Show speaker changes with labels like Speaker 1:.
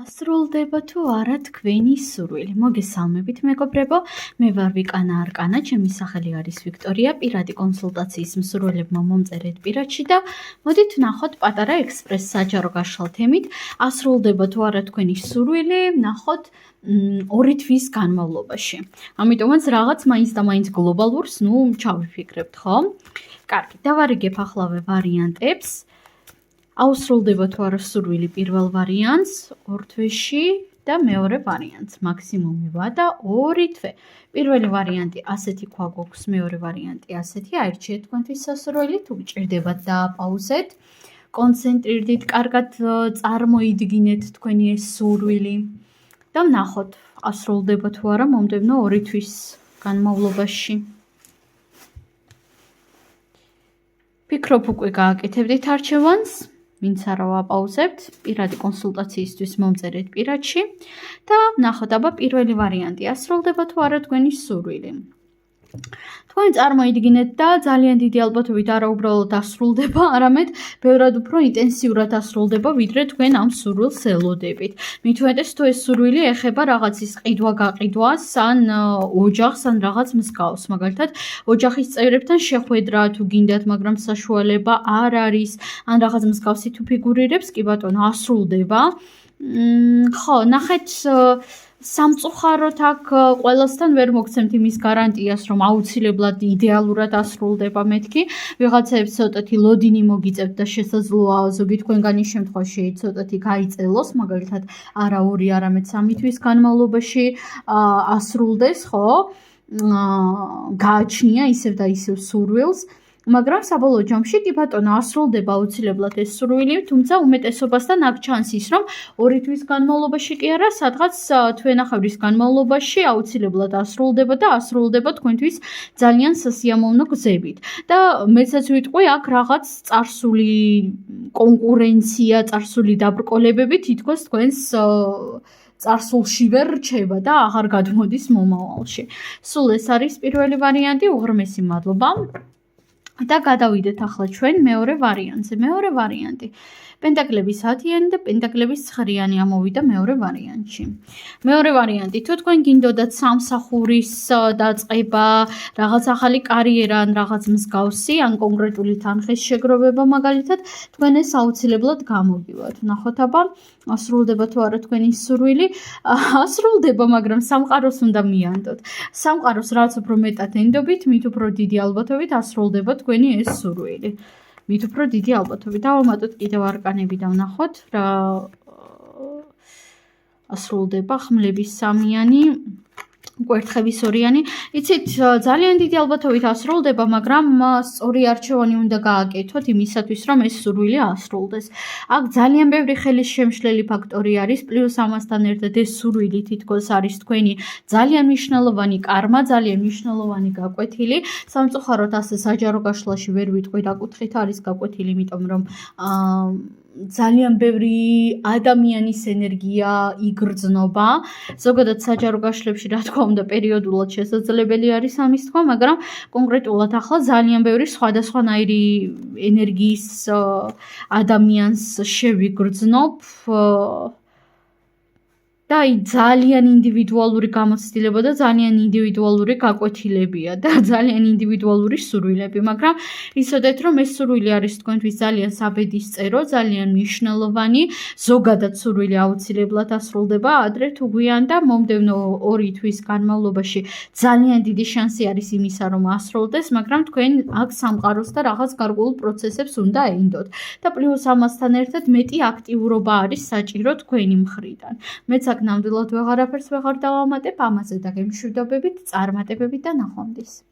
Speaker 1: ასრულდება თუ არა თქვენი სურვილი? მოგესალმებით მეგობრებო, მე ვარ ვიკანა არკანა, ჩემი სახელი არის ვიქტორია, პირადი კონსულტაციის მსურველებმა მომწერეთ პირადში და მოდით ვნახოთ პატარა ექსპრეს საჯარო გაშლილ თემით, ასრულდება თუ არა თქვენი სურვილი, ვნახოთ 2 თვის განმავლობაში. ამიტომაც რაღაც მაინც და მაინც გლობალურს, ჩავიფიქრებთ, ხო? კარგი, დავარიგებახლავე ვარიანტებს. აუსრულდება თუ არა სურვილი პირველ ვარიანტს 2 თვეში და მეორე ვარიანტს მაქსიმუმი ვადა 2 თვე. პირველი ვარიანტი ასეთი ქვა გვაქვს, მეორე ვარიანტი ასეთი. აირჩიეთ თქვენთვის სასურველი, თუ გჭირდებათ დააპაუზეთ. კონცენტრირდით, კარგად წარმოიდგინეთ თქვენი ეს სურვილი და ვნახოთ, ასრულდება თუ არა მომდევნო 2 თვის განმავლობაში. ფიქრობ უკვე გააკეთებდით არჩევანს. ვინც არა ვაპაუზებთ, პირადი კონსულტაციისთვის მომწერეთ პირადში და ვნახოთ, აბა პირველი ვარიანტი ასრულდება თუ არა თქვენი სურვილი. თქვენ წარმოიდგინეთ და ძალიან დიდი ალბათობით არა უბრალოდ ასრულდება, არამედ ბევრად უფრო ინტენსიურად ასრულდება, ვიდრე თქვენ ამ სურვილს ელოდებით. მით უმეტეს თუ ეს სურვილი ეხება რაღაცის ყიდვა-გაყიდვას, ან ოჯახს, ან რაღაც მსგავს. მაგალითად, ოჯახის წევრებთან შეხვედრა თუ გინდათ, მაგრამ საშუალება არ არის, ან რაღაც მსგავსი თუ ფიგურირებს, კი ბატონო, ასრულდება. ხო, ნახეთ, სამწუხაროდ აქ ყველასთან ვერ მოგცემთ იმის გარანტიას, რომ აუცილებლად იდეალურად ასრულდება მეთქი. ვიღაცებს ცოტათი ლოდინი მოგიწევთ და შესაძლოა ზოგი თქვენგანის შემთხვევაში ცოტათი გაიწელოს, მაგალითად არა 2, არამედ 3 თვის განმავლობაში ასრულდეს, ხო? გააჩნია ისევ და ისევ სურვილს. მაგრამ საბოლოო ჯამში კი ბატონო ასრულდება აუცილებლად ეს სურვილი, თუმცა უმეტესობასთან აქ ჩანს ის, რომ 2 თვის განმავლობაში კი არა, სადღაც თვენახევრის განმავლობაში აუცილებლად ასრულდება და ასრულდება თქვენთვის ძალიან სასიამოვნო გზებით. და მეცაც ვიტყვი, აქ რაღაც წარსული კონკურენცია, წარსული დაბრკოლებები თითქოს თქვენს წარსულში ვერ რჩება და აღარ გადმოდის მომავალში. სულ ეს არის პირველი ვარიანტი, უღრმესი მადლობა. და გადავიდეთ ახლა ჩვენ მეორე ვარიანტზე. მეორე ვარიანტი. პენტაკლების 10-იანი და პენტაკლების 9-იანი ამოვიდა მეორე ვარიანტში. მეორე ვარიანტი, თუ თქვენ გინდოდათ სამსახურის დაწყება, რაღაც ახალი კარიერა ან რაღაც მსგავსი, ან კონკრეტული თანხის შეგროვება მაგალითად, თქვენ ეს აუცილებლად გამოგივათ. ვნახოთ, აბა ასრულდება თუ არა თქვენი სურვილი. ასრულდება, მაგრამ სამყაროს უნდა მიანდოთ. სამყაროს რაც უფრო მეტად ენდობით, მით უფრო დიდი ალბათობით ასრულდება თქვენი ეს სურვილი. მით უფრო დიდი ალბათობით. დავამატოთ კიდევ არკანები და ვნახოთ რა ასრულდება. ხმლების 3-იანი, კვერთხების 2-იანი. იცით, ძალიან დიდი ალბათობით ასრულდება, მაგრამ სწორი არჩევანი უნდა გააკეთოთ იმისათვის, რომ ეს სურვილი ასრულდეს. აქ ძალიან ბევრი ხელის შემშლელი ფაქტორი არის, პლუს ამასთან ერთად ეს სურვილი თითქოს არის თქვენი ძალიან მნიშვნელოვანი კარმა, ძალიან მნიშვნელოვანი გაკვეთილი. სამწუხაროდ ასე საჯარო გაშლაში ვერ ვიტყვი რა კუთხით არის გაკვეთილი, იმიტომ რომ ძალიან ბევრი ადამიანის ენერგია იგრძნობა. ზოგადად საჯარო გაშლებში რა თქმა უნდა პერიოდულად შესაძლებელი არის ამის თქვა, მაგრამ კონკრეტულად ახლა ძალიან ბევრი სხვადასხვანაირი ენერგიის ადამიანს შევიგრძნობ და ძალიან ინდივიდუალური გამოცდილება და ძალიან ინდივიდუალური გაკვეთილებია და ძალიან ინდივიდუალური სურვილები, მაგრამ იცოდეთ, რომ ეს სურვილი არის თქვენთვის ძალიან საბედისწერო, ძალიან მნიშვნელოვანი, ზოგადად სურვილი აუცილებლად ასრულდება ადრე თუ გვიან და მომდევნო 2 თვის განმავლობაში ძალიან დიდი შანსი არის იმისა, რომ ასრულდეს, მაგრამ თქვენ აქ სამყაროს და რაღაც გარკვეულ პროცესებს უნდა ეინდოთ. და პლუს ამასთან ერთად მეტი აქტიურობა არის საჭირო თქვენი მხრიდან. მეც აქ ნამდვილად ვეღარაფერს ვეღარ დავამატებ, ამაზე და გემშვიდობებით, წარმატებებით და ნახვამდის.